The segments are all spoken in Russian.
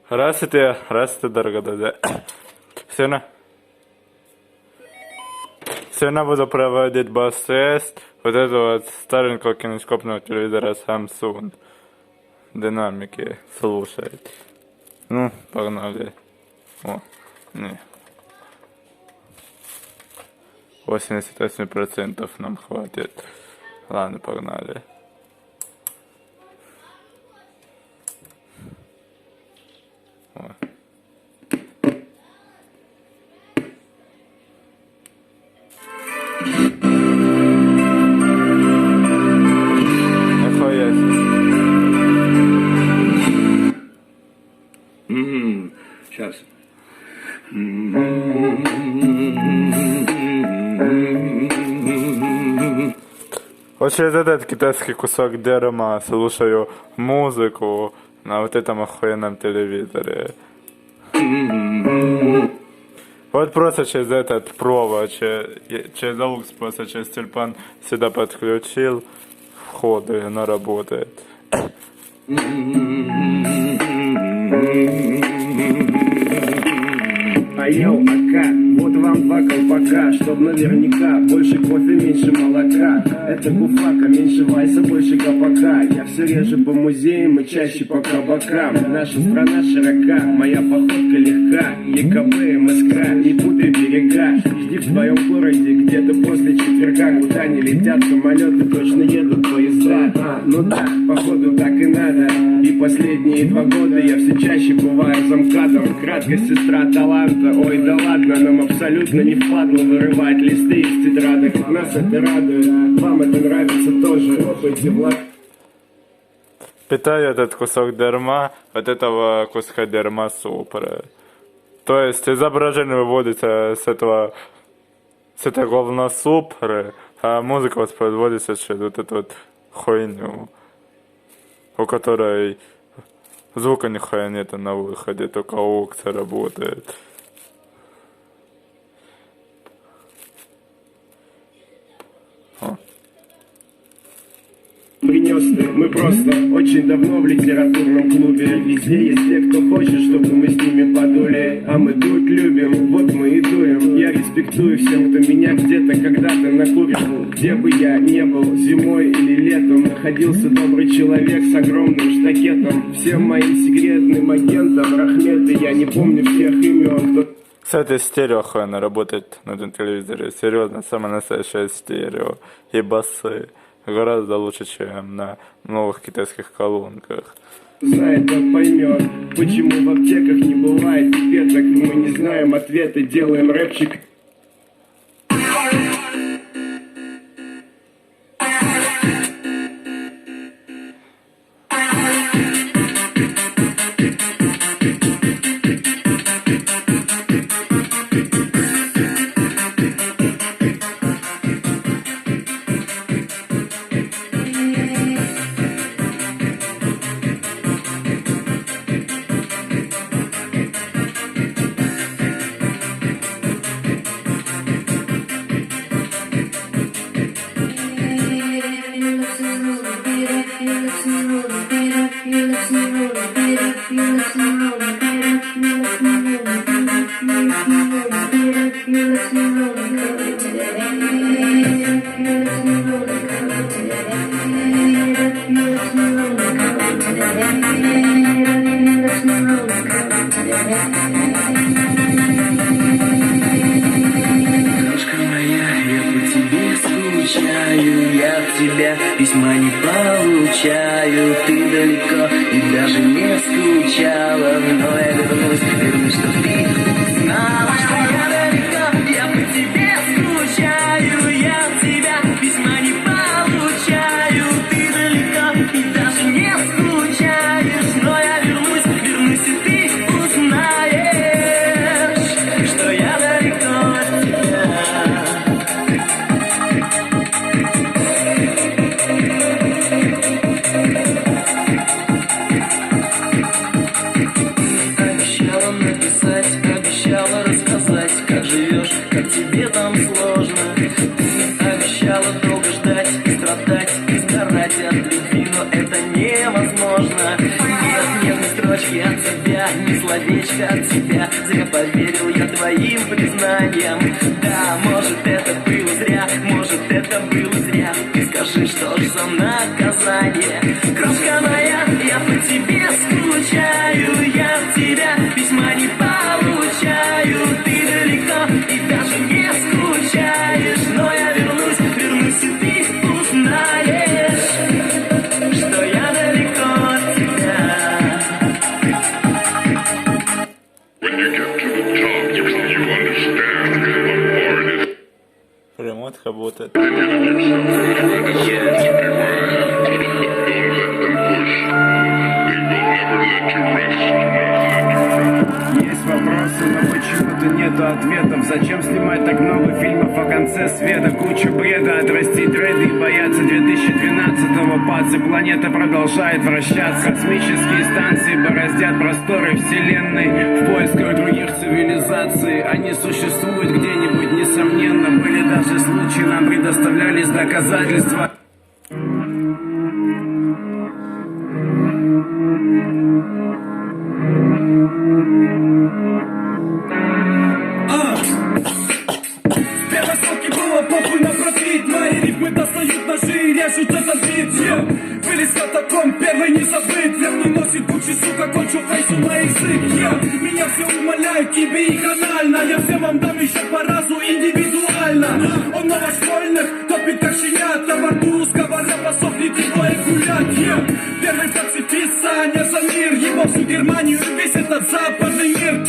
Здравствуйте, дорогие друзья. Сегодня буду проводить бас-тест вот этого вот старенького кинескопного телевизора Samsung. Динамики слушает. Ну, погнали. О, не. 88% нам хватит. Ладно, погнали. О. Сейчас. Вот через этот китайский кусок дерьма слушаю музыку на вот этом охуенном телевизоре. Вот просто через этот провод, через AUX, просто через тюльпан сюда подключил вход, и она работает. Йоу, ака, вот вам два колпака, чтоб наверняка больше кофе, меньше молока. Это буфака, меньше вайса, больше капака. Я все реже по музеям и чаще по кабакам. Наша страна широка, моя походка легка. ЕКБ, МСК, не путай берега. Жди в твоем городе где-то после четверга. Куда не летят самолеты, точно едут поезда. Ну да, походу так и надо. И последние 2 года я все чаще бываю замкадом. Краткость сестра таланта. Ой, да ладно, нам абсолютно не впадло вырывать листы из тетрадок. Нас это радует, вам это нравится тоже. Опыте влад. Питаю этот кусок дерьма от этого куска дерьма супра. То есть изображение выводится с этой говносупры, а музыка воспроизводится через вот эту вот хуйню, у которой звука нихуя нет на выходе, только AUX работает. Принес ты, мы просто очень давно в литературном клубе. Везде есть те, кто хочет, чтобы мы с ними подули. А мы дуть любим, вот мы и дуем. Я респектую всем, кто меня где-то когда-то накурил. Где бы я не был, зимой или летом, находился добрый человек с огромным штакетом. Всем моим секретным агентам рахметы, я не помню всех имен. Кстати, стерео охуенно работает на этом телевизоре. Серьезно, самое настоящее стерео. И басы. Гораздо лучше, чем на новых китайских колонках. Знает, тот поймет, почему в аптеках не бывает пипеток. Мы не знаем ответы, делаем рэпчик. Я от тебя письма не получаю. Ты далеко и даже не скучала. Но я вернусь, чтоб ты знала, что я далеко. Я по тебе скучаю. Я от тебя письма не получаю. Ты далеко и даже не скучаешь. Но я вернусь, и ты узнаешь, что я далеко от тебя. Обещала написать словечки от тебя, ни словечко от тебя. Зря поверил я твоим признаниям. Да, может это было зря, может это было зря. Ты скажи, что же за наказание? Крошка моя, я по тебе скучаю, я от тебя письма не получаю. Ты далеко и даже не скучаешь, но я вернусь, вернусь, и ты узнаешь, что я далеко от тебя. When you get to the top, you understand how hard it is. Ремонт работает. Don't let them push. They will never let you rest. Есть вопросы, но почему-то нету ответов. Зачем снимать так много фильмов о конце света? Куча бреда, отрастить дреды и бояться 2012-го. Пацы, планета продолжает вращаться. Космические станции бороздят просторы вселенной в поисках других цивилизаций. Они существуют где-нибудь, несомненно. Были даже случаи, нам предоставлялись доказательства. Первой сотки было похуй на профит. Мои рифмы достают ножи и режут этот бит. Вылез катакомб, первый не забыт. Верный носит Гуччи, сука, кончу фейсу на язык. Меня все умоляют, тебе их анально. Я всем вам дам еще по разу индивидуально. Он новошкольных топит как щенят. А во рту русского рэпа сохнет его гулять. Первый пацифист, Саня за мир. Ебал всю Германию и весь этот западный мир.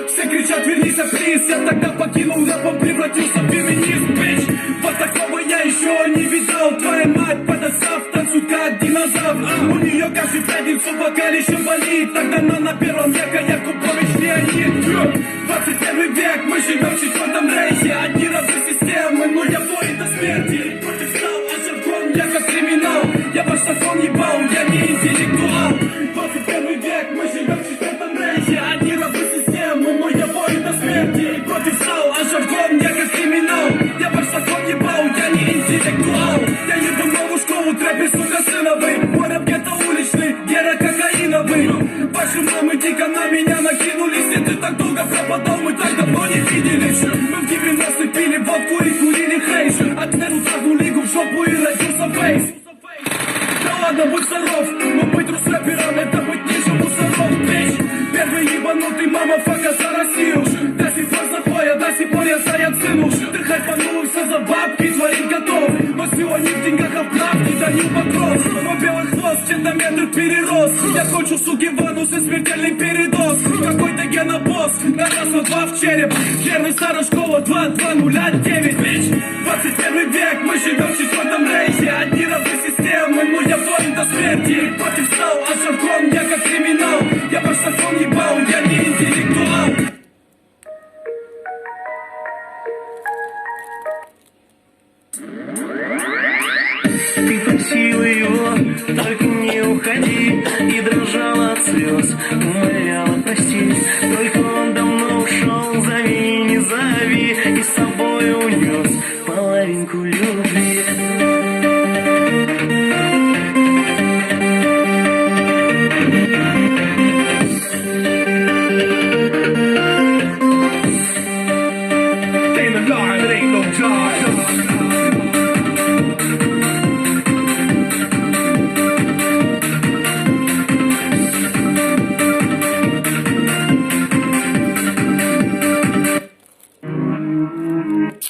Все кричат, вернись, приз. Я тогда покинул рэп, он превратился в феминист, бич. Вот такого я еще не видал. Твоя мать, подосав, танцует как динозавр. У нее каждый пятницу вокалище болит. Тогда она на первом века, Якубович Леонид. 21 век, мы живем в четвертом рейхе. Одни рабы системы, но я воин до смерти. Против стал, а жаргон, я как криминал. Я ваш закон ебал, я не интеллектуал. 21 век, мы живем в четвертом рейхе. Одни рабы системы, но я воин до смерти. Против стал, а жаргон, я как криминал. Я ваш закон ебал, я не интеллектуал. Я еду в новую школу, трэпер, сука, сыновый. Мой рэп где-то уличный, гера кокаиновый. Ваши мамы дико на меня накинулись. И ты так долго пропадал, мы так давно не виделись. Мы в 90-х пили водку и курили хейш. Отвернут одну лигу в жопу и родился фейс. Да ладно, будь здоров, но быть рус-рэпером это быть ниже мусоров, бич. Первый ебанутый мама фака за Россию. До сих пор заходя, до сих пор я заяц сыну. Ты хайпанул все за бабки, творить готов. Но сегодня в деньгах, а в правде Данил Покров. Но белый хвост, чем-то метр перерос. Я хочу, суки, ванус и смертельный передоз. Какой-то генобосс, на раз, на два в череп. Верный старая школа, 2209, бич. 21 век, мы живем в четвертом рейхе. Одни рабы системы, но я воин до смерти. Против стал, а жаргон, я как криминал. Я ваш закон ебал, я не интеллектуал. Ты просила его, только не уходи. И дрожала от слез, умоляла простить. Только он давно ушел, зови, не зови. И с собой унес половинку любви.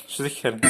Что за херня?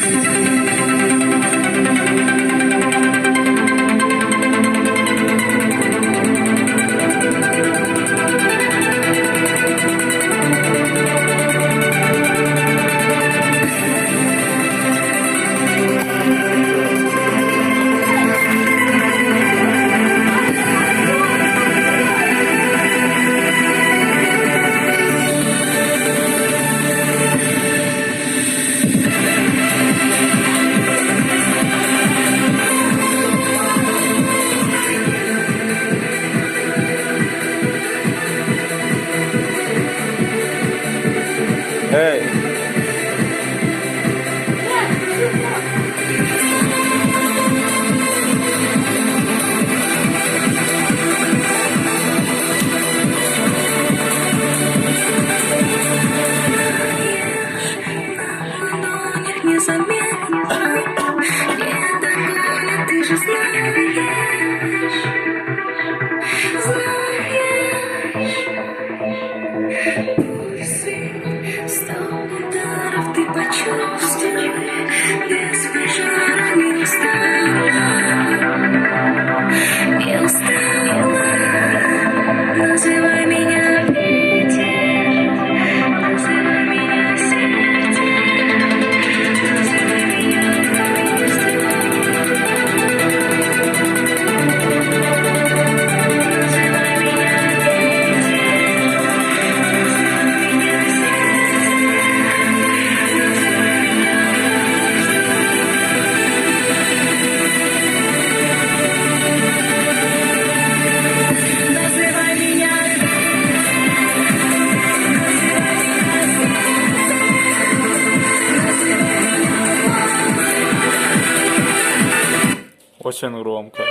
очень громко.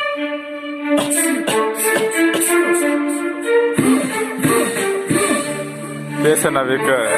Песня на века.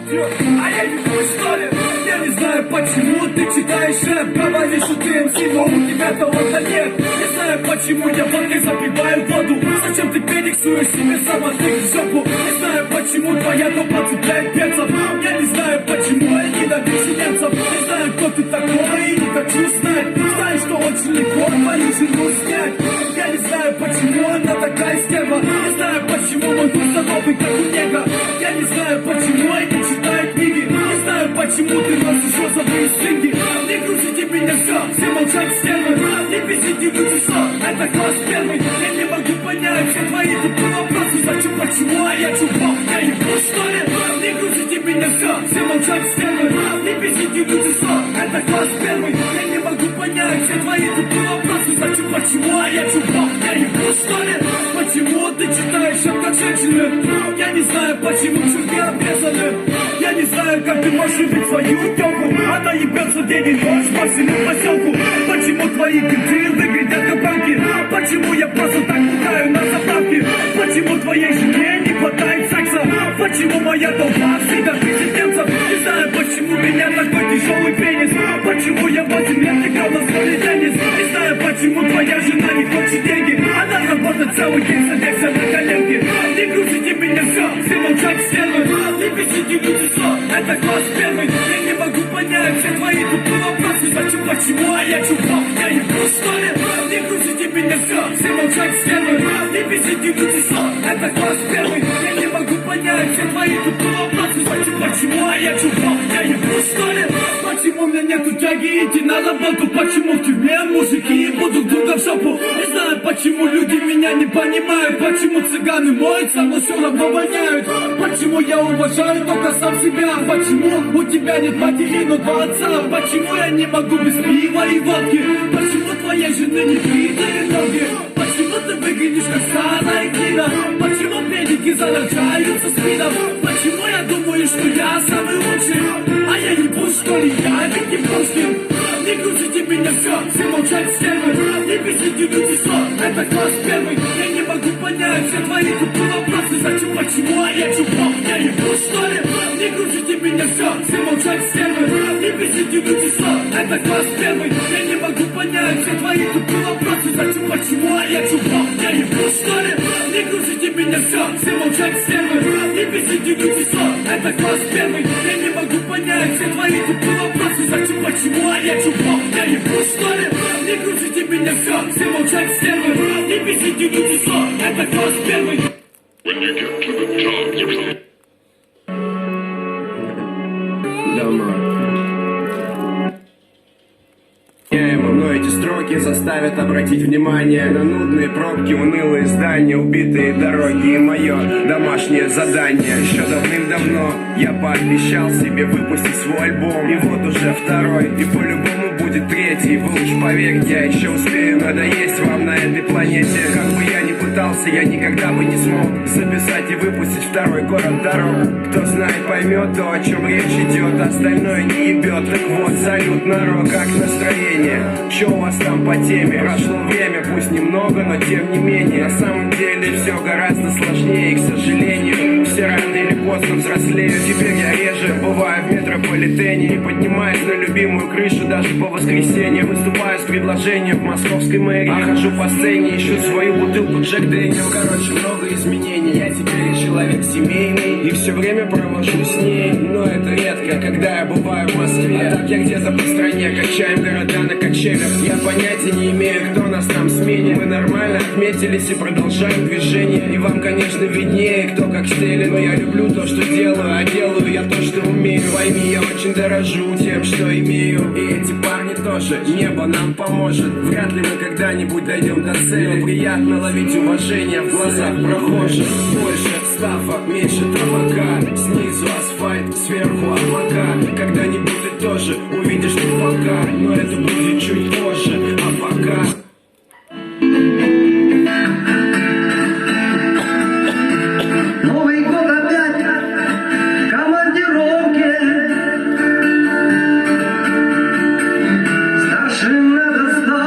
А я не твой столик, я не знаю почему ты читаешь рэп, говоришь, что ты МС, но у тебя таланта нет. Не знаю почему я водкой запиваю воду, зачем ты перексуешь себе самотык в жопу. Не знаю почему твоя топа цепляет перцев, я не знаю почему я ненавижу немцев. Не знаю кто ты такой и не хочу знать, знаю, что очень легко твою жену снять. Я не знаю почему она такая стерва, не знаю почему мой вкус здоровый как у нега. Я не знаю почему я не читаю книги, не знаю почему ты носишь розовые стринги. Не грузите меня все молчат стервы, не бесите люди это класс первый. Я не могу понять все твои тупые вопросы, зачем, почему, а я чувак, я ебу что ли? Не грузите меня все молчат стервы, не бесите люди это класс первый. Я не могу понять все твои тупые вопросы, зачем, почему, а я чувак, я ебу что ли? Почему ты читаешь это как женщины? Я не знаю почему чуваки обрезаны. Я не знаю, как ты можешь любить свою тёлку, она ебется день и ночь по всему поселку. Почему твои бинты выглядят как банки? Почему я просто так пугаю на заправке? Почему твоей жене не хватает секса? Почему моя толпа всегда президентов? Не знаю, почему у меня такой тяжелый пенис. Почему я 8 лет играл на столе теннис? Не знаю, почему твоя жена не хочет деньги. Она работает целый день, садится на коленки. Не грузите меня все молчат стервы. Не бесите люди это класс первый. Я не могу понять все твои тупые вопросы, зачем, почему, а я чувак, я ебу что ли? Не грузите меня все молчат стервы. Не бесите люди это класс первый. Я не могу понять все твои тупые вопросы, зачем, почему, а я чувак, я ебу что ли? Почему у меня нету тяги идти на работу? Почему в тюрьме мужики будут друга в жопу? Не знаю, почему люди меня не понимают. Почему цыганы моются, но все равно воняют. Почему я уважаю только сам себя? Почему у тебя нет матери, но два отца? Почему я не могу без пива и водки? Почему твоей жены не бритые ноги? Почему ты выглядишь как старая книга? Почему медики заражаются спидом? Почему я думаю, что я самый лучший? А я ебу, что ли, я ведь не Пушкин. Не грузите меня все молчат стервы. Не бесите люди это класс первый. Я не могу понять все твои тупые вопросы, зачем, почему, а я чувак, я ебу что ли? Не грузите меня все молчат стервы. Не бесите люди это класс первый. Я не могу понять все твои тупые вопросы, зачем, почему, а я чувак, я ебу что ли? Не грузите меня все молчат стервы. Не бесите люди это класс первый. Я не могу понять все твои тупые вопросы, зачем, почему, а я чувак, я ебу что ли? Не грузите меня все молчат стервы. Не бесите люди это класс первый. When you get to the top, you're Но эти строки заставят обратить внимание на нудные пробки, унылые здания, убитые дороги и мое домашнее задание. Еще давным-давно я пообещал себе выпустить свой альбом, и вот уже второй, и по-любому будет третий. Вы уж поверьте, я еще успею надоесть вам на этой планете. Как бы я ни пытался, я никогда бы не смог записать и выпустить второй город дорог. Кто знает, поймет то, о чем речь идет, остальное не ебет. Так вот, салют, народ, как настроение? Что у вас там по теме? Прошло время, пусть немного, но тем не менее. На самом деле все гораздо сложнее, и, к сожалению, все рано или поздно взрослеют. Теперь я реже бываю в метрополитене и поднимаюсь на любимую крышу даже по воскресеньям. Выступаю с предложением в московской мэрии, а хожу по сцене, ищу свою бутылку Джек Дэниел. Короче, много изменений, я теперь человек семейный и все время провожу с ней. Но это редко, когда я бываю в Москве. А так я где-то по стране, качаем города на качелях. Я понятия не имею, кто нас там сменит. Мы нормально отметились и продолжаем движение. И вам, конечно, виднее, кто как стелит. Но я люблю то, что делаю, а делаю я то, что умею. Пойми, я очень дорожу тем, что имею. И эти парни тоже, небо нам поможет. Вряд ли мы когда-нибудь дойдем до цели. Но приятно ловить уважение в глазах прохожих. Больше стафа, меньше табака. Снизу асфальт, сверху облака. Когда-нибудь ты тоже увидишь их пока. Но это будет чуть позже, а пока. Новый год опять в командировке. Старшим надо стать.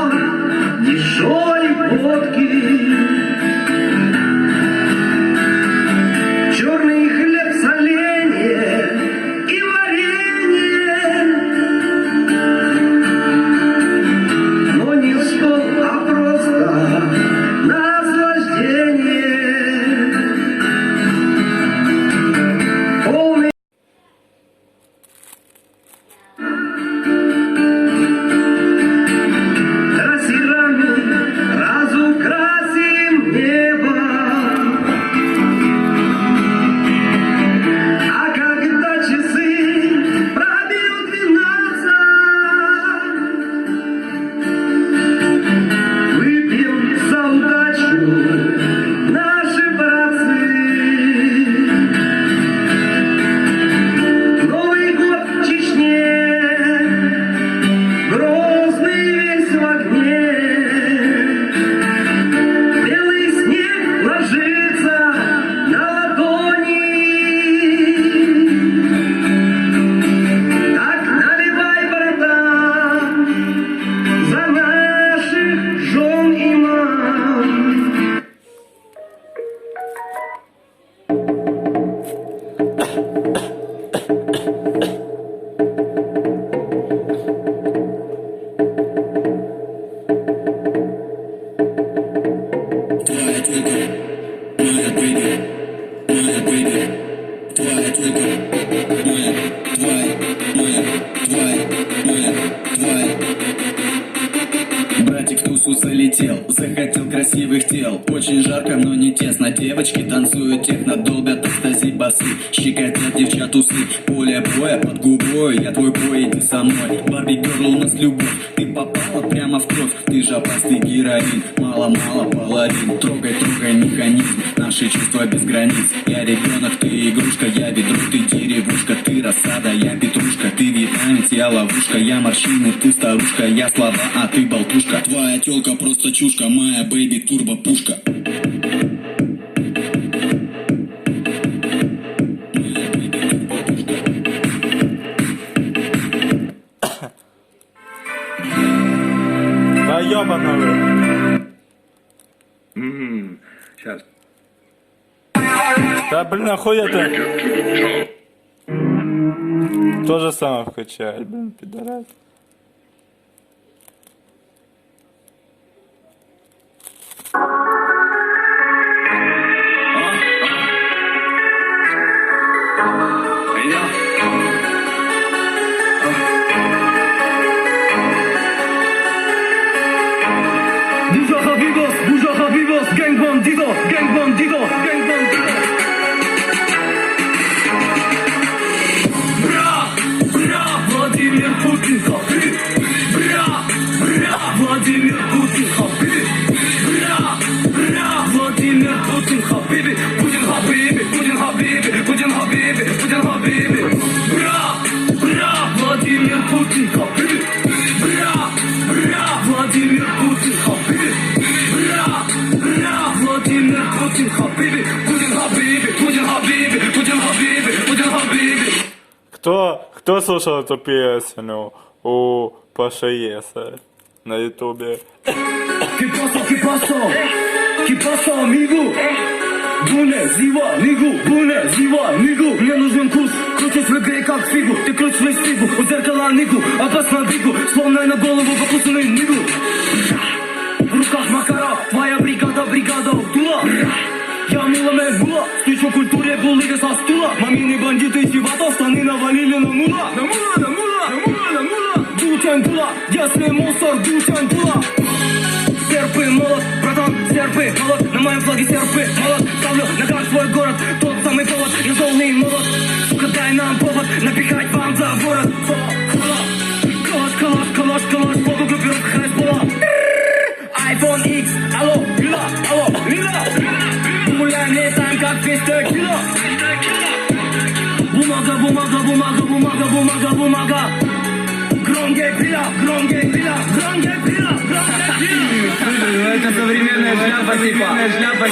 Братик в тусу залетел, захотел красивых тел. Очень жарко, но не тесно. Девочки танцуют техно, долбят экстази басы. Щекотят девчат усы, поле боя под губой. Я твой бой, иди со мной. Барби Герл, у нас любовь. Ты попала прямо в кровь. Ты же опасный героин. Мало-мало половин. Трогай, трогай механизм. Наши чувства без границ. Я ребенок, ты игрушка. Я ведро, ты деревушка. Ты рассада, я петрушка. Ты вьетнамец, я ловушка. Я морщины, ты старушка. Я слова, а ты болтушка. Твоя тёлка просто чушка. Моя бэйби турбо пушка. Да ёбаный. Сейчас. Да блин, охуя ты? То же самое вкачать, блин, пидорас. Buja Habibos, gang bandido, gang bandido, gang bandido. Бра, Владимир Путин, хапи. Бра, Владимир Путин, хапи. Бра, Владимир Путин, хапиби. Путин хабиби, Путин хабиби, Путин хабиби, Путин хабиби. Бра, Владимир Путин, хапиби. Бра, Владимир Путин, хапиби. Владимир Путин, хабиби, Путин хабиби, Путин хабиби, Путин хабиби, Путин хабиби. Кто слушал эту песню у Паши Еса на ютубе? ¿Qué pasó, amigo? Буне, зива, нигу. Мне нужен курс, крутись в игре как фигу. Ты крутишь в фигу, у зеркала нигу. Опасно бигу, словно на голову покусанный нигу. В руках Макара, твоя бригада дула. Я миламе була, стучу культуре булыга со стула. Мамины бандиты чивато, штаны навалили на мула. На мула. Дучан дула, ясный мусор, дучан дула. Серпы, молот, братан, серпы, молот. На моем флаге серпы, молот. Ставлю на карт свой город, тот самый повод. Я золный молот, сука, дай нам повод. Напихать вам за ворот. Калаш, богу группировка хайспола. iPhone X, алло, лила. Гуляем летаем как 200 кило. Бумага. Громкие пила. Это современная шляпа,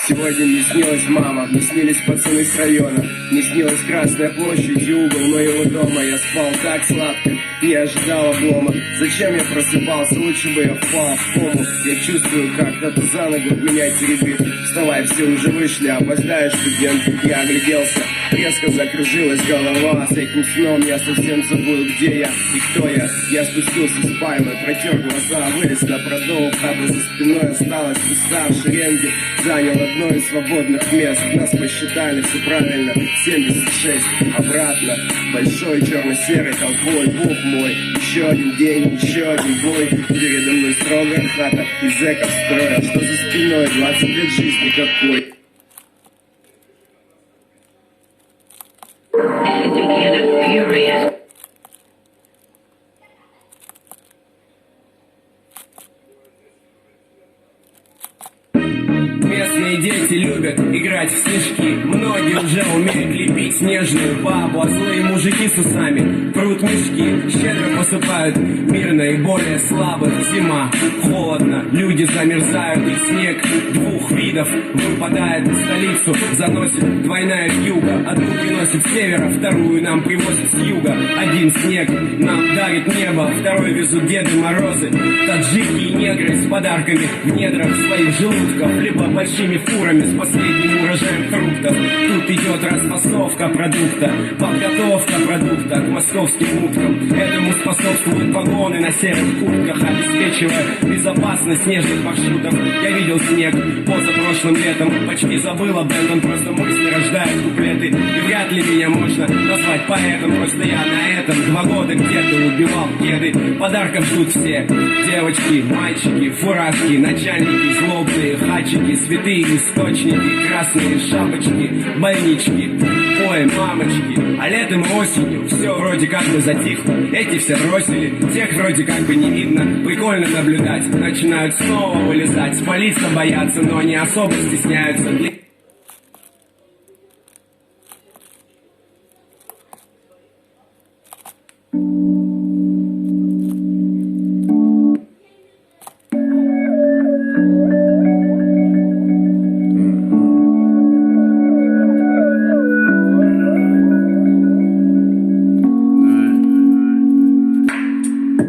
Сегодня мне снилась мама, мне снились пацаны с района. Мне снилась Красная площадь и угол моего дома. Я спал так сладко, не ожидал облома. Зачем я просыпался, лучше бы я впал в кому. Я чувствую, как кто-то за ногу меня теребит. Вставай, все уже вышли, опоздаешь, студент. Я огляделся, резко закружилась голова. С этим сном я совсем забыл, где я и кто я. Я спустился с пальмы, протер глаза, вылез на продол. Хата за спиной осталась пуста в шеренге. Занял одно из свободных мест. Нас посчитали, все правильно, 76. Обратно, большой черно-серый ковбой, бог мой. Еще один день, еще один бой. Передо мной строгая хата из зэков строя. Что за спиной, 20 лет жизни какой. Местные дети любят играть в снежки. Многие уже умеют лепить снежную бабу, а злые мужики с усами прут мешки. Щедро посыпают мир наиболее слабых. Зима, холодно, люди замерзают, и снег двух видов выпадает в столицу. Заносит двойная вьюга. Одну приносит с севера, вторую нам привозят с юга. Один снег нам дарит небо, второй везут Деды Морозы. Таджики и негры с подарками в недрах своих желудков, либо большими фурами с последним урожаем фруктов. Тут идет распасовка продукта, подготовка продукта к московским уткам. Этому способствуют погоны на серых куртках, обеспечивая безопасность снежных маршрутов. Я видел снег позапрошлым летом, почти забыл об этом, просто мысли рождают куплеты. И вряд ли меня можно назвать поэтом, просто я на этом 2 года где-то убивал деды. Подарков ждут все девочки, мальчики, фуражки, начальники, злобные хачики, святые источники, красные шапочки, больнички, ой, мамочки. А летом и осенью все вроде как бы затихло. Эти все бросили, тех вроде как бы не видно. Прикольно наблюдать, начинают снова вылезать. Спалиться боятся, но не особо стесняются.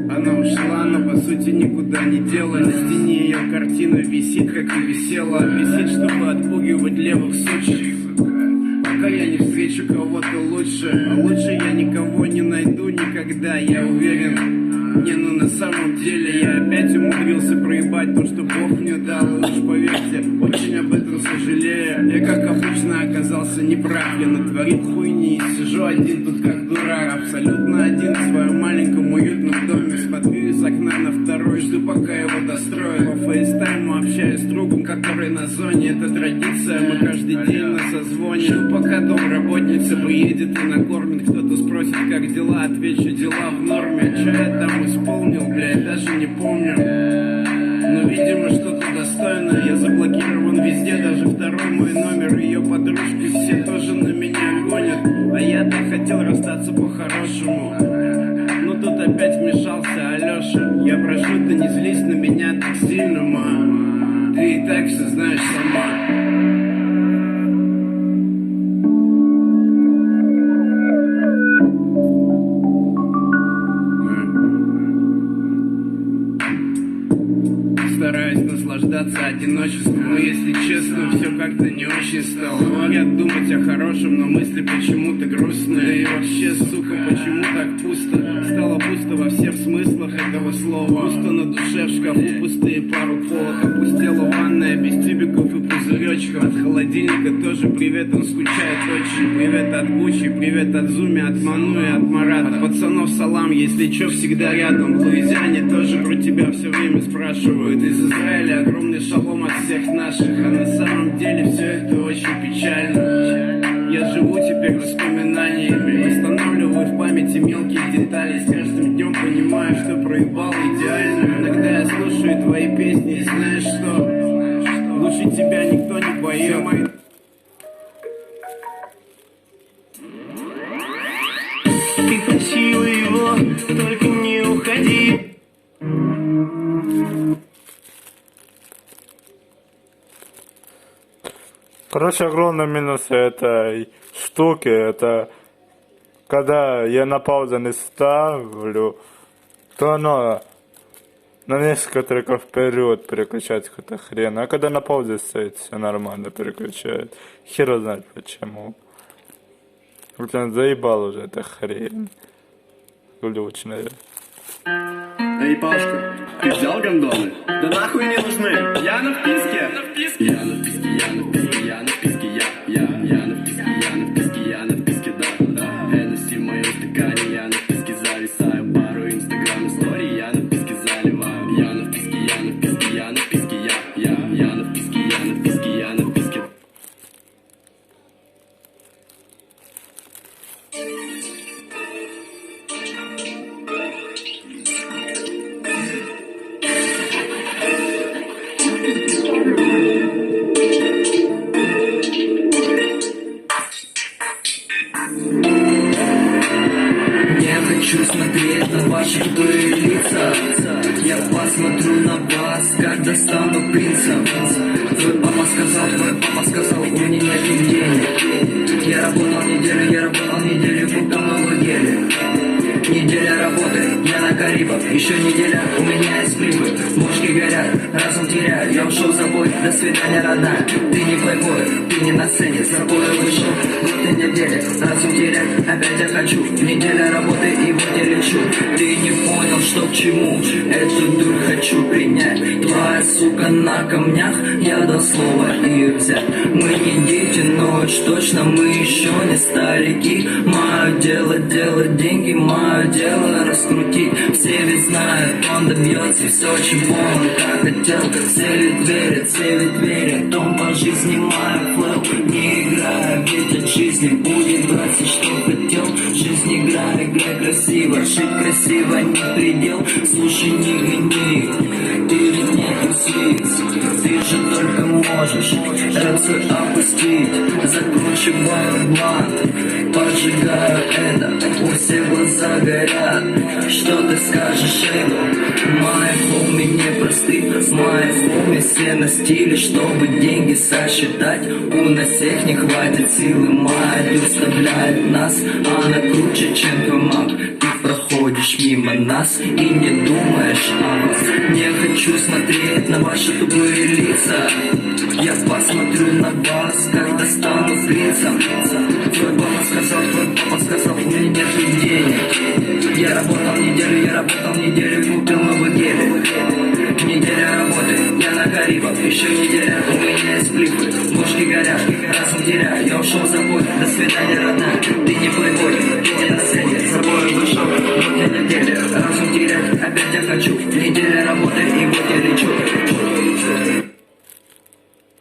Она ушла, но по сути никуда не делась. На стене ее картина висит, как и висела. Висит, чтобы отпугивать левых сучьев. Пока я не встречу кого-то лучше. А лучше я никого не найду никогда, я уверен. Не, ну на самом деле я опять умудрился проебать то, что Бог мне дал. И уж поверьте, очень об этом сожалею. Я, как обычно, оказался неправ. Я натворил хуйни и сижу один тут как дурак. Абсолютно один в своем маленьком уютном доме. Смотрю из окна на второй, жду пока его достроят. По фейстайму общаюсь с другом, который на зоне. Это традиция, мы каждый день на созвоне. Жду пока домработница приедет и накормит. Кто-то спросит, как дела, отвечу, дела в норме. Че я там исполнил, блядь, даже не помню. Но, видимо, что-то достойное. Я заблокирован везде, даже второй мой номер. Ее подружки все тоже на меня гонят. А я-то хотел расстаться по-хорошему. Но тут опять вмешался Алеша. Я прошу, ты не злись на меня так сильно, ма. Ты и так все знаешь сама. Стараюсь наслаждаться одиночеством, но если честно, все как-то не очень стало. Говорят думать о хорошем, но мысли почему-то грустные. И вообще, сука, почему так пусто? Стало пусто во всех смыслах этого слова. Пусто на душе, в шкафу пустые пару полок. Опустела ванная без тюбиков и пузыречков. От холодильника тоже привет, он скучает очень. Привет от Гуччи, привет от Зуми, от Ману и от Марата. От пацанов салам, если чё, всегда рядом. В Луизиане тоже про тебя все время спрашивают. Из Израиля огромный шалом от всех наших. А на самом деле все это очень печально. Я живу теперь воспоминаниями, восстанавливаю в памяти мелкие детали. С каждым днем понимаю, что проебал идеально. Иногда я слушаю твои песни и знаешь что? Лучше тебя никто не поет. Ты тащила его, только не уходи. Короче, огромный минус этой штуки, это когда я на паузу не ставлю, то оно на несколько треков вперед переключает какую-то хрень, а когда на паузе стоит, все нормально переключает. Хер знает почему. Блин, заебал уже эта хрень. Глючная. Эй, Пашка, ты взял гондоны? Да нахуй не нужны, я на вписке. Я на вписке, я на вписке, я на вписке, я на вписке, я на вписке, я на вписке, да. Энеси в моем стакане, я на вписке зависаю, пару инстаграм историй, я на вписке заливаю. Я на вписке, я на вписке, я на вписке, я на вписке, я на вписке, я на вписке. Хочу смотреть на ваши тупые лица. Я посмотрю на вас, когда стану принцем. Твой папа сказал, у меня нет денег. Я работал неделю, будто на лагере. Неделя работы, я на Карибах. Еще неделя, у меня есть прибыль. Бошки горят, разум теряю. Я ушел за бой, До свидания, родная, ты не плейбой, ты не на сцене, с тобой вышел, вот ты неделя, разум терять, опять я хочу, неделя работы и вот я лечу. Ты не понял, что к чему, эту дурь хочу принять. Твоя сука на камнях, я дал слово ее взять. Мы не дети, но уж точно мы еще не старики. Мое дело делать деньги, мое дело раскрутить. Все ведь знают, он добьется все, чего он так хотел. Все ведь верят, он по жизни мой флэу. Не играя, ведь от жизни будет браться, что хотел. Жизнь играй красиво, жить красиво не предел. Слушай, не гони, ты ведь не трусись. Ты же только можешь рацию опустить. Закручиваю блант, поджигаю это, у всех глаза горят. Что ты скажешь, Эйду? Мои хоми непросты, с моей хоми все на стиле. Чтобы деньги сосчитать, у нас всех не хватит силы. Мать уставляет нас, она круче, чем твой маг. Ты проходишь мимо нас и не думаешь о вас. Не хочу смотреть на ваши тупые лица. Я посмотрю на вас, когда стану принцем. Твой папа сказал, у меня нет денег. Я работал неделю, купил новый гелик. Неделя работы, я на Карибах. Еще неделя, у меня есть плифы. Бошки горят, разум теряю, я ушел за бой. До свидания, родная, ты не плейбой, ты не на сцене, с собой вышел. Вот я неделя, разум теряю, опять я хочу. Неделя работы, и вот я лечу.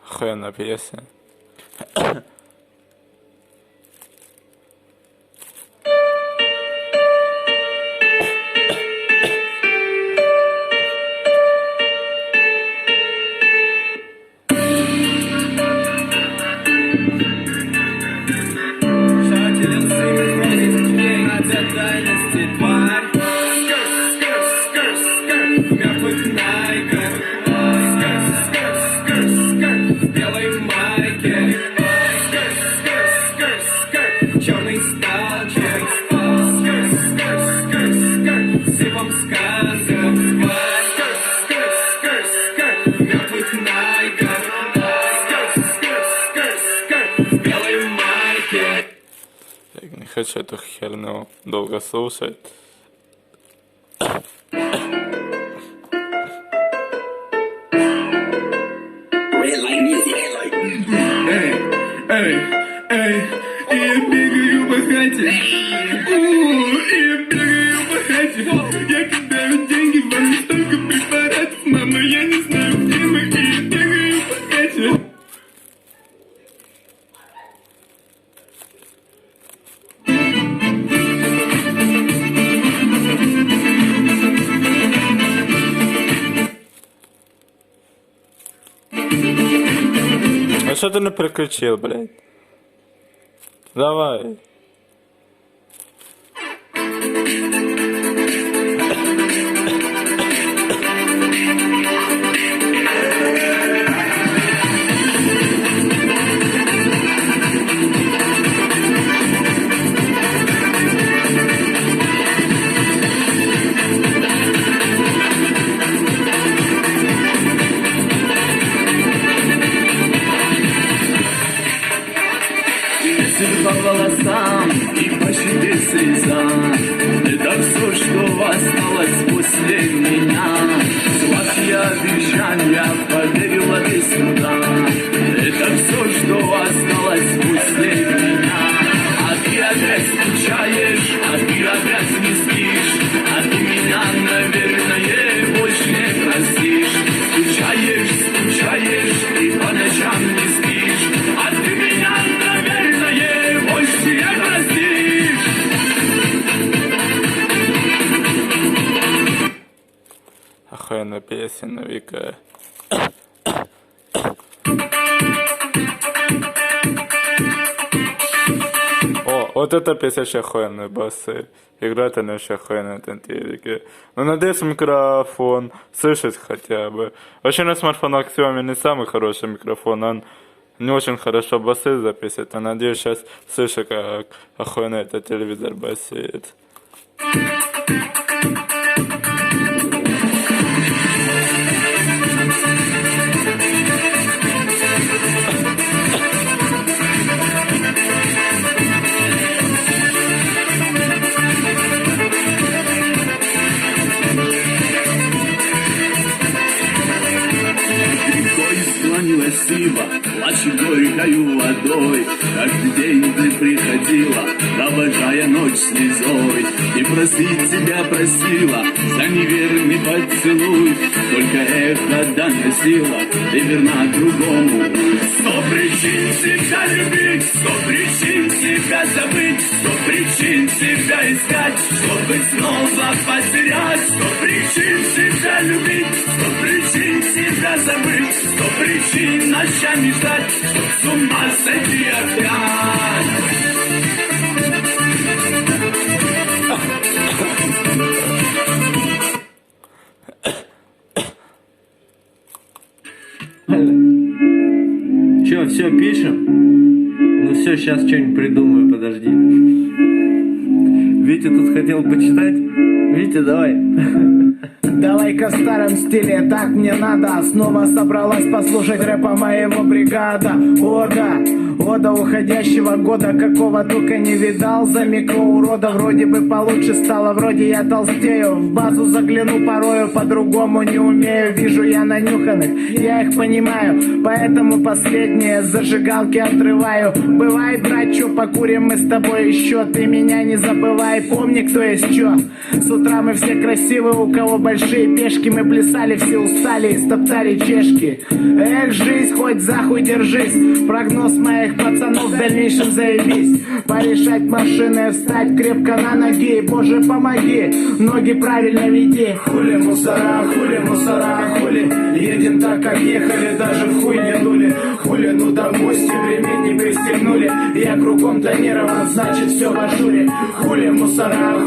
Охуенная песня. Не хочу эту херню долго слушать. Эй, и я бегаю по хате. И я бегаю по хате. Я кидаю деньги, вам не столько препаратов. Мама, я не знаю, где мы. И я бегаю по хате. А что ты не переключил, блядь? Давай. По волосам и по щеке слеза. Это все, что осталось после меня. Слав я обещания, поверила без труда. Это все, что осталось после меня. А ты опять скучаешь, а ты опять не спишь. А ты меня, наверное, больше не простишь. Скучаешь, и по ночам не спишь. А ты меня, наверное, больше не простишь. Охуенная песня, Вика. О, вот эта песня вообще охуенная, басы. Играть она вообще охуенная на телевике. Но надеюсь, микрофон слышать хотя бы. Вообще на смартфонах Xiaomi не самый хороший микрофон, он не очень хорошо басы записывает. А надеюсь, сейчас слышу, как охуенно этот телевизор басит. Каждый день ты приходила, провожая ночь слезой, и просить тебя просила за неверный поцелуй. Только эхо доносила, ты верна другому. 100 причин себя любить, 100 причин себя забыть, 100 причин себя искать, чтобы снова потерять. 100 причин себя любить, 100 причин себя забыть, 100 причин ночами ждать, чтоб с ума сойти опять. Че, все, пишем? Ну все, сейчас что-нибудь придумаю, подожди. Витя тут хотел почитать. Витя, давай. Давай-ка в старом стиле, так мне надо. Снова собралась послушать рэпа моего бригада. Ода уходящего года, какого только не видал. За микроурода вроде бы получше стало, вроде я толстею. В базу загляну порою, по-другому не умею. Вижу я нанюханных, я их понимаю, поэтому последние зажигалки отрываю. Бывай, брат, чё, покурим мы с тобой еще. Ты меня не забывай, помни, кто есть чё. С утра мы все красивые, у кого большие пешки. Мы плясали, все устали и стоптали чешки. Эх, жизнь, хоть захуй держись. Прогноз моих пацанов в дальнейшем заебись. Порешать машины, встать крепко на ноги. Боже, помоги, ноги правильно веди. Хули мусора, хули. Едем так, как ехали, даже в хуй не дули. Хули, ну допустим, ремень не пристегнули. Я кругом тонирован, значит все в ажуре. Хули мусора,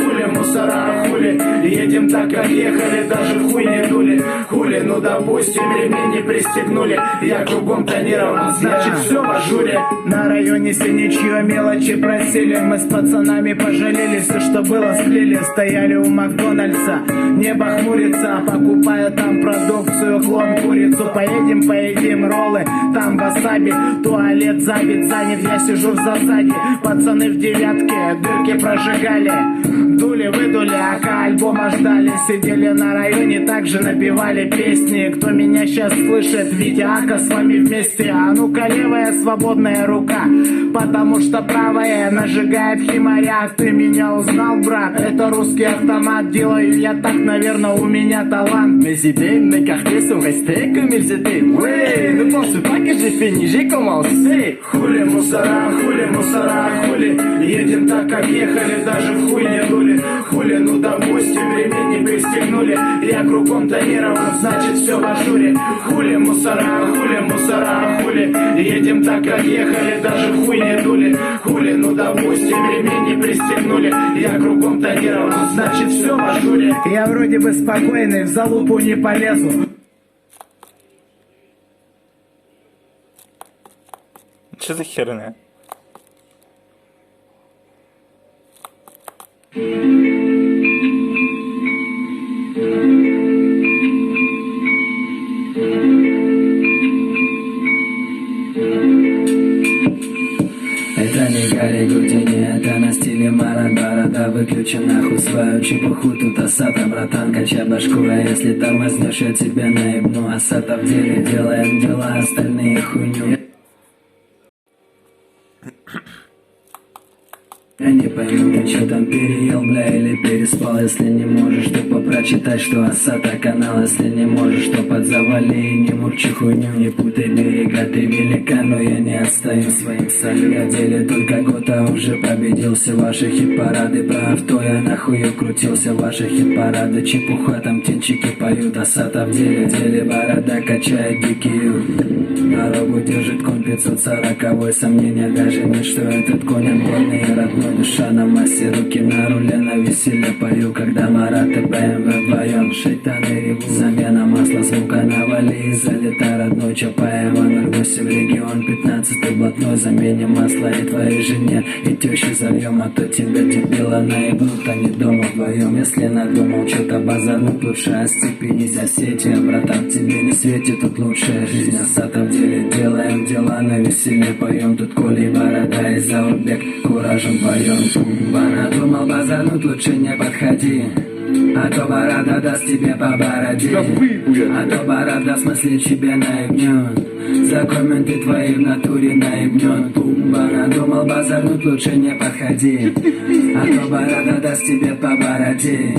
хули. Едем так, как ехали, даже в хуй не дули. Хули, ну допустим, ремень не пристегнули. Я кругом тонирован, значит все в ажуре. На районе Синичье мелочи просили. Мы с пацанами пожалели, все, что было, слили. Стояли у Макдональдса, небо хмурится. Покупаю там продукцию, клон, курицу. Поедим роллы, там васаби. Туалет забит, занят, я сижу в засаде. Пацаны в девятке дырки прожигали. Дули-выдули, ака альбома ждали. Сидели на районе, также напевали песни. Кто меня сейчас слышит, Витя, Ака с вами вместе. А ну-ка, левая свободная рука, потому что правая нажигает химаря. Ты меня узнал, брат? Это русский автомат. Делаю я так, наверное, у меня талант. Mes idées, mes quartiers sont restés comme ils étaient. Ouais, ne pense pas que j'ai fini, j'ai commencé. Хули мусора, хули. Едем так, как ехали, даже в хуй не дули. Хули, ну допустим, ремень не пристегнули. Я кругом тонирован, значит все в ажуре. Хули мусора, хули. Едем так, как ехали, даже в хуй не дули. Хули, ну допустим, ремень не пристегнули. Я кругом тонирован, значит все в ажуре. Я вроде бы спокойный, в залупу не полезу. Что за херня? Это не Гарри Гудини, это на стиле Марадара. Да выключи нахуй свою чепуху, тут Асата, братан, качай башку. А если тормознешь, я тебя наебну. Асата в деле, делаем дела, остальные хуйню. Я не пойму, ты что там переел, бля, или переспал. Если не можешь, то попрочитай, что Асата канал. Если не можешь, то подзавали и не мурчи хуйню. Не путай берега, ты великан, но я не отстаю своим солью. Я деле только год, а уже победил все ваши хит-парады. Про авто я нахуй крутился, ваши хит-парады. Чепуха, там тенчики поют. Асата в деле, борода качает дикию. Дорогу держит конь 540. Сомнения даже нет, что этот конь отборный и родной. Душа на массе, руки на руле, на веселье пою. Когда Марат и БМВ вдвоем, шейтаны ревут. Замена масла, звука навали, залета родной. Чапаева 08 регион, 15-й блатной. Замене масла и твоей жене, и тещи зальем. А то тебя дебила наебнут, а не дома вдвоем. Если надумал что-то базарнуть, лучше остепенись, осети. А братан, тебе не светит, тут лучшая жизнь. Асата в деле, делаем дела, на веселье поем. Тут Коли, Борода и Заурбек, куражем поем. Надумал базануть, лучше не подходи. А то борода даст тебе по бороде. А то борода в смысле тебе наебнет. За комменты твои в натуре наебнет. Тумба надумал базарнуть, лучше не подходи. А то борода даст тебе по бороде.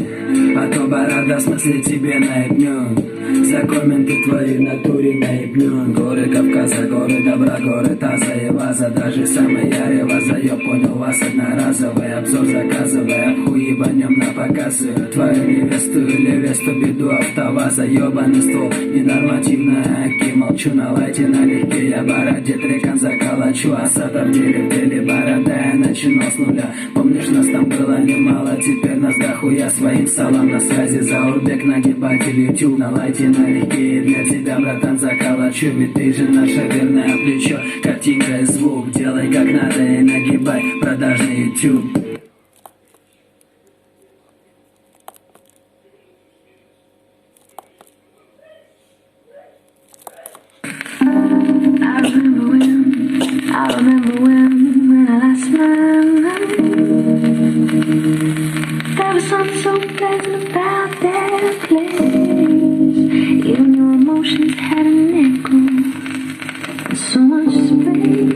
А то борода в смысле тебе наебнет. За комменты твои в натуре наебнет. Горы Кавказа, горы добра, горы таза и ваза. Даже самый ярый ваза, я понял вас одноразовый обзор заказывай, обхуебанем на показы. Твою невесту или весту беду автоваза. Ёбаный ствол, ненормативная аки. Молчу на лайте налегке, я бороде трекан заколочу. Осада в деле борода, я начну с нуля. Помнишь, нас там было немало, теперь нас дохуя. Своим салам на связи, Заурбек, нагибатель YouTube. На лайте налегке, для тебя, братан, заколочу. Ведь ты же наше верное плечо. Картинка и звук, делай как надо и нагибай продажный YouTube. I remember when I last met. There was something so pleasant about that place. Even your emotions had an echo and so much space.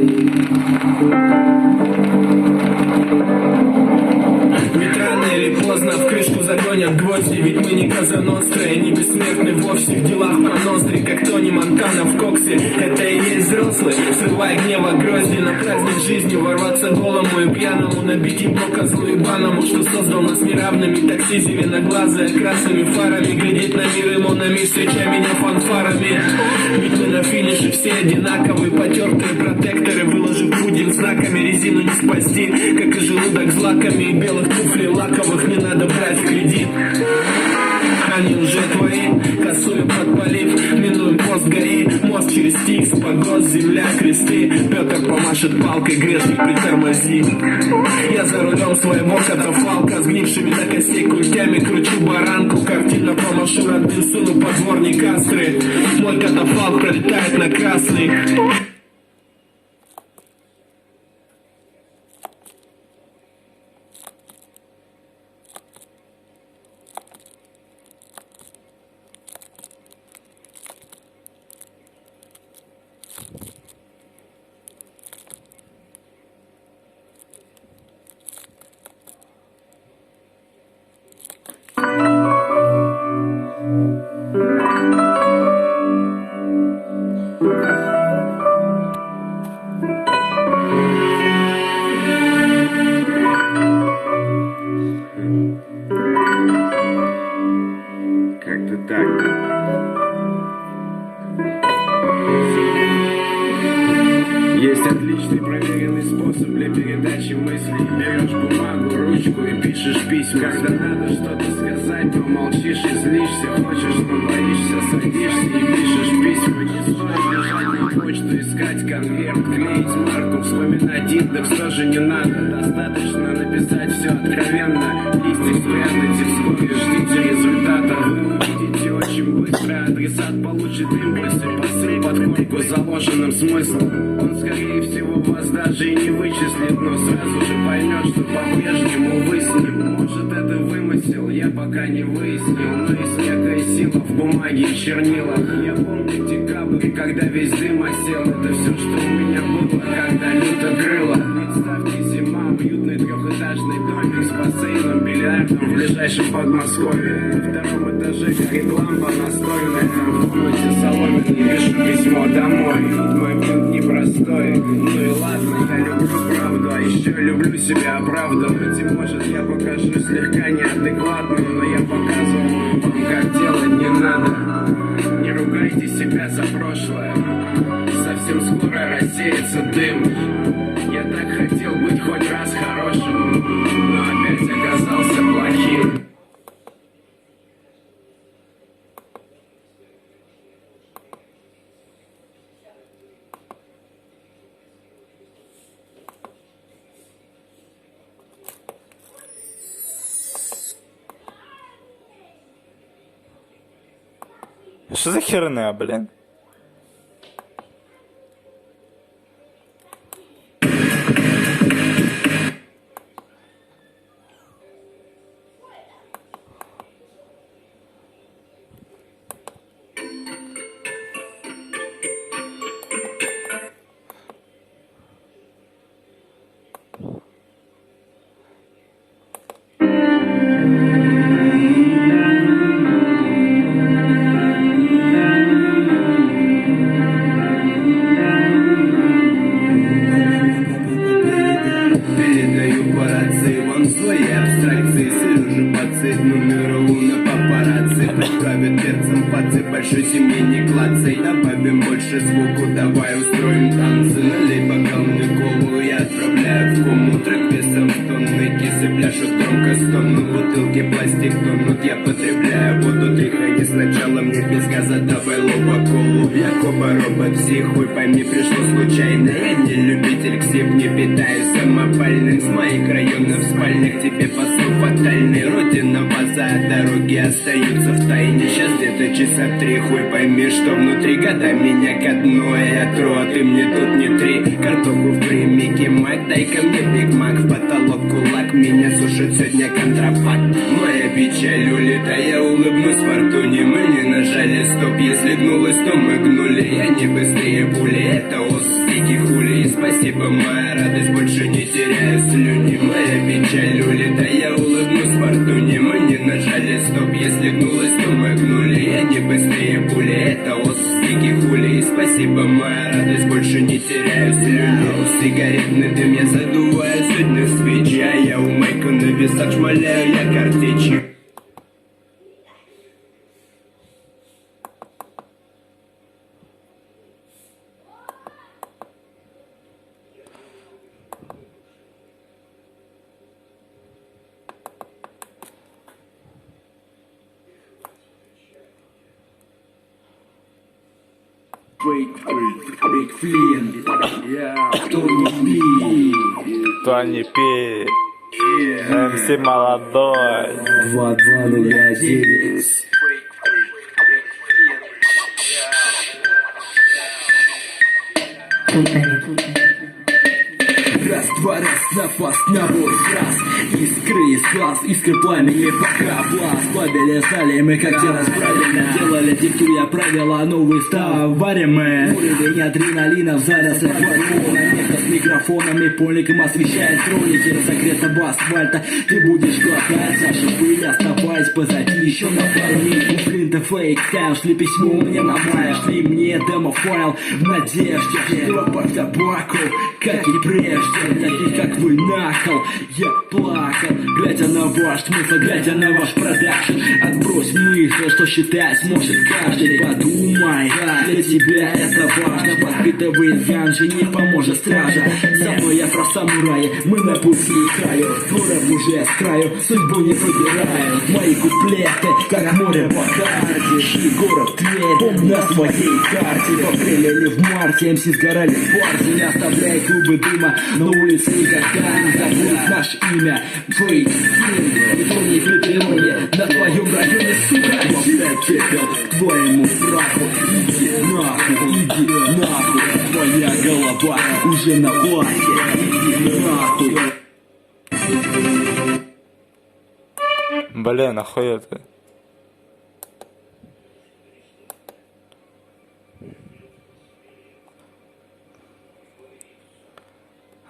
Ведь рано или поздно в крышку загонят гвозди. Ведь мы не Коза Ностра и не бессмертны вовсе. В делах про ноздри, как Тони Монтана в коксе. Это и есть взрослый, срывая гнева грозди. На праздник жизни ворваться голому и пьяному. Набить его козлу ебаному, что создал нас неравными. Такси зеленоглазые, красными фарами. Глядеть на мир ему на мир, встречай меня фанфарами. Ведь мы на финише все одинаковые. Потертые протекторы, выложив пудинг знаками. Резину не спасти, как и желудок злаками. И белых туфлей лаковых не надо брать в кредит. Они уже твои, косую подпалив. Минуем пост ГАИ, мост через Стикс, погост, земля, кресты. Петр помашет палкой, грешник притормози. Я за рулем своего катафалка, сгнившими до костей культями кручу баранку. Картинно помашу родным сыну по дворник Астры. Мой катафалк пролетает на красный. Как-то так. Есть отличный проверенный способ для передачи мыслей. Берешь бумагу, ручку и пишешь письма. Когда надо что-то сказать, то молчишь и злишься. Хочешь, но боишься, садишься и пишешь письма. Не стоит бежать на почту, искать конверт, клеить марку, вспоминать индекс тоже не надо. Достаточно написать все откровенно. Листик спрятать и вскоре ждите результата. Вы увидите очень быстро, адресат получит импульсы. Посыл подходит к заложенным смыслом. Он, скорее всего, вас даже и не вычислит, но сразу же поймет, что по-прежнему вы с ним. Может, это вымысел, я пока не выяснил, но есть некая сила в бумаге и чернилах. Я помню декабрь, когда весь дым осел. Это все, что у меня было, когда люто крыло. Представьте, зима, уютный трехэтажный домик с бассейном, бильярдом в ближайшем Подмосковье. На втором этаже горит лампа настольная, в комнате соломенной пишу письмо домой. Тут момент непростой, ну и ладно, я люблю правду, а еще люблю себя оправдывать. И может я покажу слегка неадекватным, но я показывал вам, как делать не надо. Не ругайте себя за прошлое, совсем скоро рассеется дым. Я так хотел быть хоть раз хорошим, но опять оказался плохим. Что за херня, блин? кому трек весом в тонны. Кисы пляшут громко, стонут бутылки, пластик тонут. Я потребляю воду, дыхание сначала мне без газа. Давай лоба колу, я коба робот, псих, хуй пойми, пришло случайно. Я не любитель ксив, не питаюсь самопальным. С моих районов спальных тебе посыл фатальный. Родина база, дороги остаются в тайне. Сейчас где-то часа 3, хуй пойми, что внутри. Года меня к одной отру, а ты мне тут не 3. Картоху в прямике, мать, дай-ка мне Биг Мак. В потолок кулак, меня сушит сегодня контрафакт. Моя печаль улетая, я улыбнусь фортуне. Мы не нажали стоп, если гнулось, то мы гнули. Я не быстрее пули, это успехи хули. И спасибо, моя радость, больше не теряю слюни. Моя печаль улетая, я улыбнусь фортуне. Мы не нажали стоп, если гнулось, то мы гнули. Я не быстрее пули, это успехи хули. И спасибо, моя радость, больше не теряю слюни. Сигаретный дым я задуваю, сегодня свеча. Я у майку на висах шмаляю, я картечью. Биг Флинн, Тони Пи, Тони Пи, МС молодой. 2209. Раз, два, раз, запас, набор фраз. Искры из глаз, искры пламени, пока блаз. Слабили, стали мы как те расправили. Делали, диктуя правила, новый став. Варим мы уровень адреналина в зарослях варгона. Место с микрофонами, поликом освещает ролики. Согретого асфальта ты будешь глотать. Саша, пыль, оставаясь позади еще на пару минут. Флинта фейк, стайл, шли письмо мне на мае. Шли мне демо-файл в надежде, что под табаку, как и прежде. Таких как вы нахал, я плакал, глядя на ваш смысл, глядя на ваш продакшн. Отбрось мысль, что считать сможет каждый. Подумай, для тебя это важно. Подпитывает ганжи, не поможет стража. Со мной я про самурая, мы на пути к краю. Город уже с краю, судьбу не выбираю. Мои куплеты, как море по карте. И город Тверь на своей карте. В апреле или в марте МС сгорали в парте. Не оставляй клубы дыма на улице никогда не забудет наше имя. Фейк, никто не флипероне на твоем районе, сука. Отдай пепел к твоему праху. Иди нахуй, твоя голова уже на плахе. Иди нахуй. Блин, охуенно.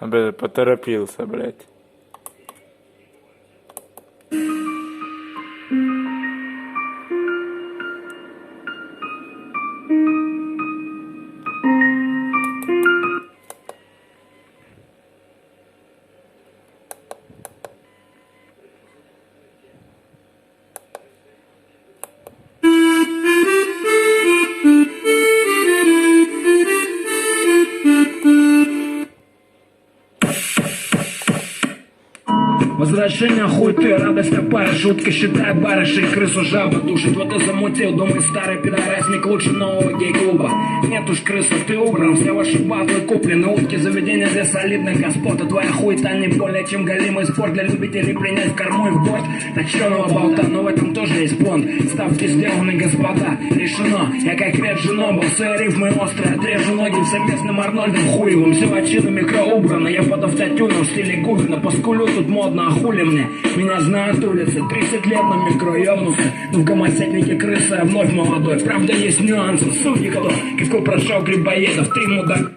Блядь, поторопился, блядь. Возвращение хуй ты, радость опара, шутки считай барышей, крысу жаба душит. Вот и замутил, думай, старый пидорасник лучше нового гей-клуба. Нет уж крыса, ты убран, все ваши батлы куплены, утки, заведения для солидных господ. А твоя хуйта не более чем голимый спорт для любителей принять в корму и в борт точеного болта, но в этом тоже есть понт. Ставки сделаны, господа, решено. Я как Ред Женобл, свои рифмы острые, отрежу ноги совместным Арнольдом Хуевым. Все очины микро убрано, я под автотюном в стиле Губина. Поскулю тут модно, а хули мне? Меня знают улицы, 30 лет на микро ёбнуто. Но в гомосетнике крыса я вновь молодой. Правда есть нюансы, судьи кто, какой прошел Грибоедов, 3 мудак.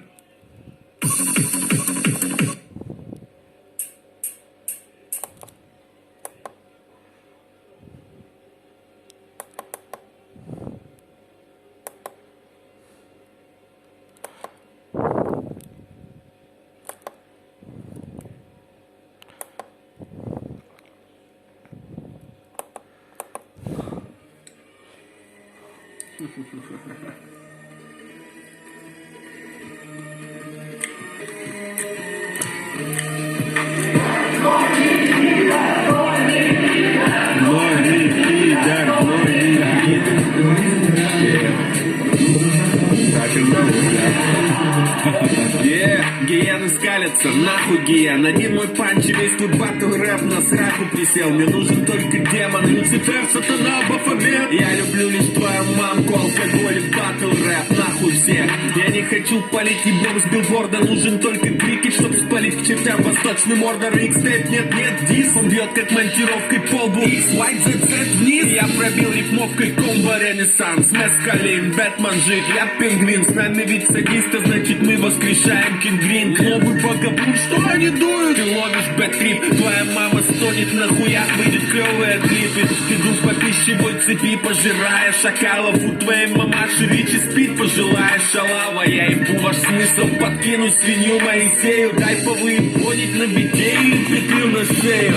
Гиены скалятся, нахуй гиен. Один мой панч, весь тут батл рэп на сраку присел. Мне нужен только демон, Люцифер, сатана, Бафомет. Я люблю лишь твою мамку, алкоголь и батл рэп, нахуй всех. Я не хочу палить ебом с билборда, нужен только крикет, чтоб спалить к чертям восточный мордор. Икстейп, нет, дис, он бьет как монтировкой полбу. X, Y, Z, Z вниз. Я пробил рифмовкой комбо ренессанс. Мескалин, Бэтмен жив, я пингвин. С нами ведь садиста, значит мы воскрешаем Кингрин. Клубы богабун, что они дуют? Ты ловишь бэттрип, твоя мама стонет, нахуя выйдет клевые клипы. Иду по пищевой цепи, пожирая шакалов. У твоей мамаши Ричи спит, пожелаешь шалава. Я ебу ваш смысл, подкину свинью Моисею. Дай повыебонить на бите и петлю на шею.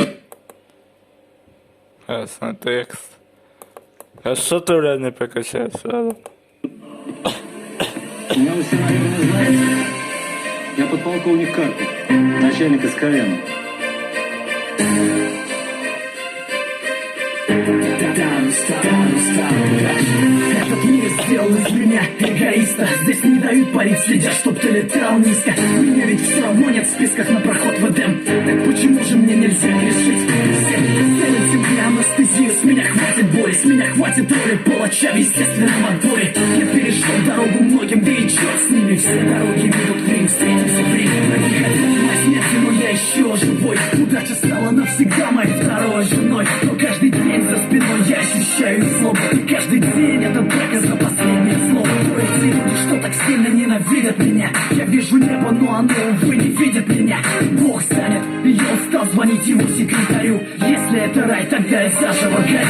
Ясно, текст. А что ты, блядь, не прикачаешься? Меня вы все, наверное, знаете. Я подполковник Карпов, начальник СКМ. Этот мир сделал из меня эгоиста. Здесь не дают парить, следят, чтоб ты летал низко. Меня ведь все равно нет в списках на проход в Эдем. Так почему же мне нельзя решить? Всем ставят себе анестезию. С меня хватит боли, с меня хватит роли палача в естественном отборе. Я перешел дорогу многим, да и черт с ними. Все дороги ведут в Рим, встретимся в Рим. Моя смерти, но я еще живой. Удача стала навсегда моей второй женой. Но каждый день за спиной я ощущаю злобу. И каждый день это только за последнее слово. То есть люди, что так сильно ненавидят меня. Я вижу небо, но оно, увы, не видит меня. Бог занят, и я устал звонить его секретарю. Если это рай, тогда я заживо горю.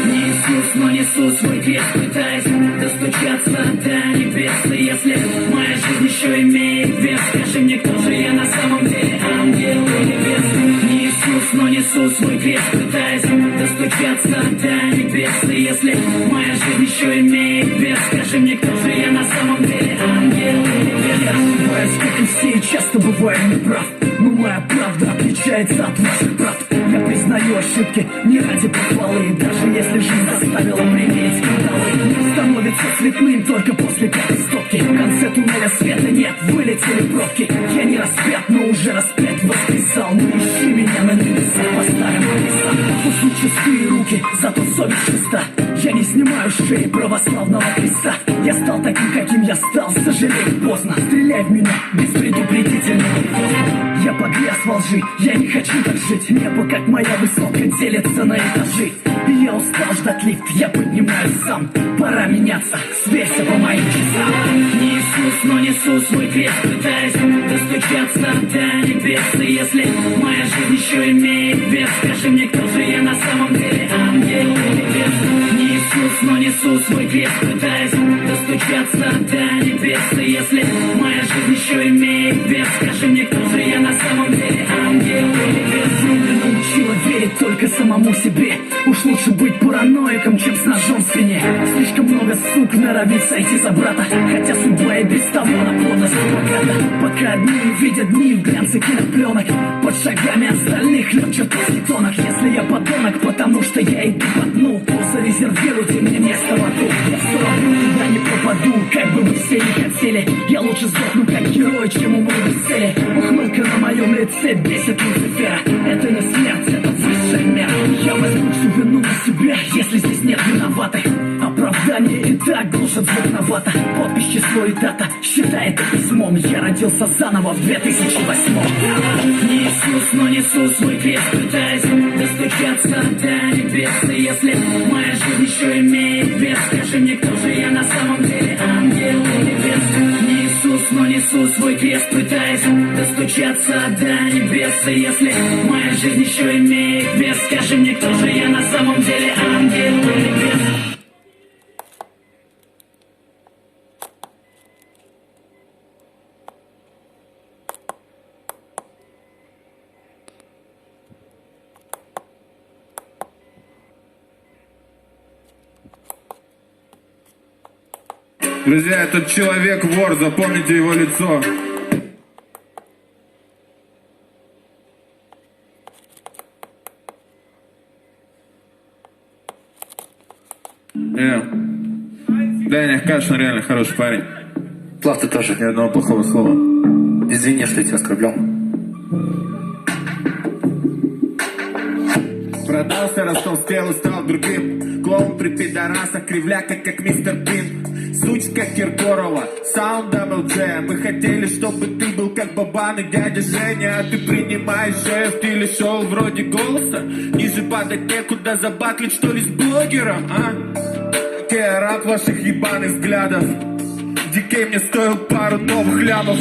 Не Иисус, но несу свой крест, пытаясь достучаться до небес. И если моя жизнь еще имеет вес, скажи мне, кто же я на самом деле, ангел или бес? Не Иисус, но несу свой крест, пытаясь достучаться до небес. И если моя жизнь еще имеет вес, скажи мне, кто же я на самом деле, ангел или бес? Я ошибаюсь, как и все, и часто бываю неправ. Но моя правда отличается от ваших правд. Я признаю ошибки не ради похвалы. Даже если жизнь заставила примерить скандалы. Мир становится цветным только после пятой стопки. В конце туннеля света нет, вылетели пробки. Я не распят, но уже распять воскресал. Не ищи меня на небесах по старым адресам. Пусть чистые руки, зато совесть чиста. Я не снимаю шеи православного креста. Я стал таким, каким я стал, сожалеть поздно. Стреляй в меня без предупредительного поздно. Я погряз во лжи, я не хочу так жить. Небо, как моя высотка, делится на этажи. И я устал ждать лифт, я поднимаюсь сам. Пора меняться, сверься по моим часам. Не Иисус, но несу свой крест, пытаясь достучаться до небес. И если моя жизнь еще имеет вес, скажи мне, кто же я на самом деле, ангел или бес? Не Иисус, но несу свой крест, пытаясь достучаться до небес. И если моя жизнь еще имеет вес, скажи мне, кто же я на самом деле, ангел или бес? Меня научила верить только самому себе. Уж лучше быть параноиком, чем с ножом в спине. Слишком много сук норовит сойти за брата, хотя судьба и без того на плотность богата. Пока одни видят дни в глянце кинопленок, под шагами остальных лед чертовский тонок. Если я подонок, потому что я иду по дну, то зарезервируйте мне место в аду. Я все равно туда не пропаду, как бы вы все не хотели. Я лучше сдохну как герой, чем умру без цели. Ухмылка на моем лице бесит Люцифера. Это не смерть, это высшая мера. Я возьму всю вину на себя, если здесь нет виноватых. Оправдание и так глушат звук новато. Подпись, число и дата, считай это письмом. Я родился заново в 2008. Не Иисус, но несу свой крест, пытаясь достучаться до небес. И если моя жизнь еще имеет вес, скажи мне, кто же я на самом деле, ангел или бес? Не Иисус, но несу свой крест, пытаясь достучаться до небес. И если моя жизнь еще имеет вес, скажи мне, кто же я на самом деле, ангел или бес? Друзья, этот человек вор, запомните его лицо. Даня, конечно, реально хороший парень. Слав, ты тоже. Ни одного плохого слова. Извини, что я тебя оскорблял. Продался, растолстел и стал другим. Клоун при пидорасах, кривляка, как мистер Бин. Сучка Киркорова, саунд Double J. Мы хотели, чтобы ты был как Бабан и дядя Женя. А ты принимаешь же в стиле шоу вроде Голоса. Ниже падать некуда, забатлить что ли с блогером, а? Я рад ваших ебаных взглядов. Дикей мне стоил пару новых лямов.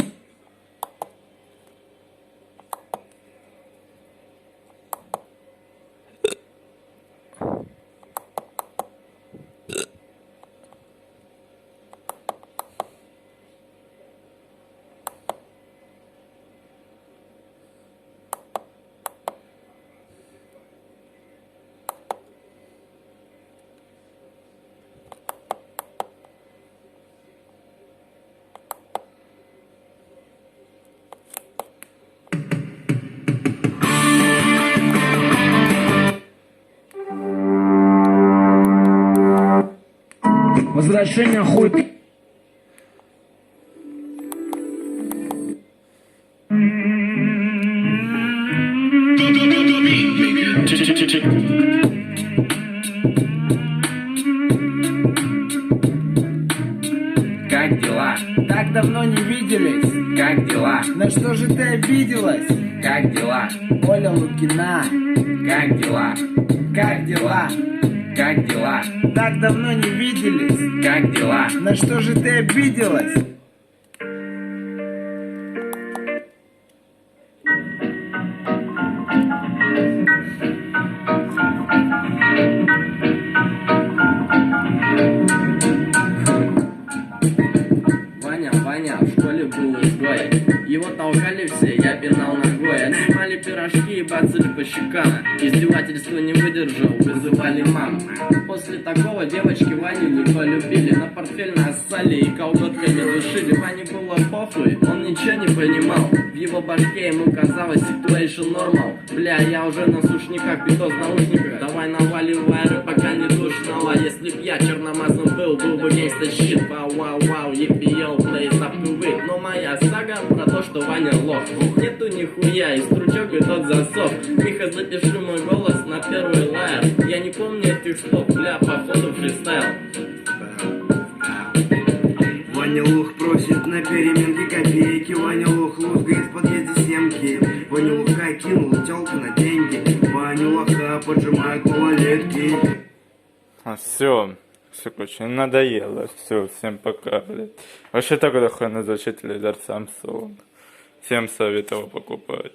Возвращение хуй. Как дела? Так давно не виделись. Как дела? На что же ты обиделась? Как дела? Оля Лукина. Как дела? Как дела? Как дела? Так давно не виделись. Как дела? На что же ты обиделась? Ваня, в школе был изгой. Его толкали все, я пинал ногой. Отнимали пирожки и бацали по щекам. Издевательства не выдержал, вызывали мам. После такого девочки Ваню не полюбили. На портфель нассали и колготками душили. Ване было похуй, он ничего не понимал. В его башке ему казалось situation normal. Бля, я уже на сушниках, битос в наушниках. Давай наваливай рэп, пока не душного. Если б я черномазом был бы гейста щит. Вау, епиел, плей, стопкувы. Но моя сага про то, что Ваня лох. Нету нихуя, и стручок и тот засох. Миха, запиши мой голос на первый лайер. Я не помню этих слов, бля, походу фристайл. Ваня Лух просит на переменке копейки. Ваня Лух лузгает в подъезде семки. Ваня Луха кинул тёлку на деньги. Ваня Лоха поджимают малолетки. Все, короче, надоело. Все, всем пока, блядь. Вообще так вот охуенно звучит телевизор Samsung. Всем советую покупать.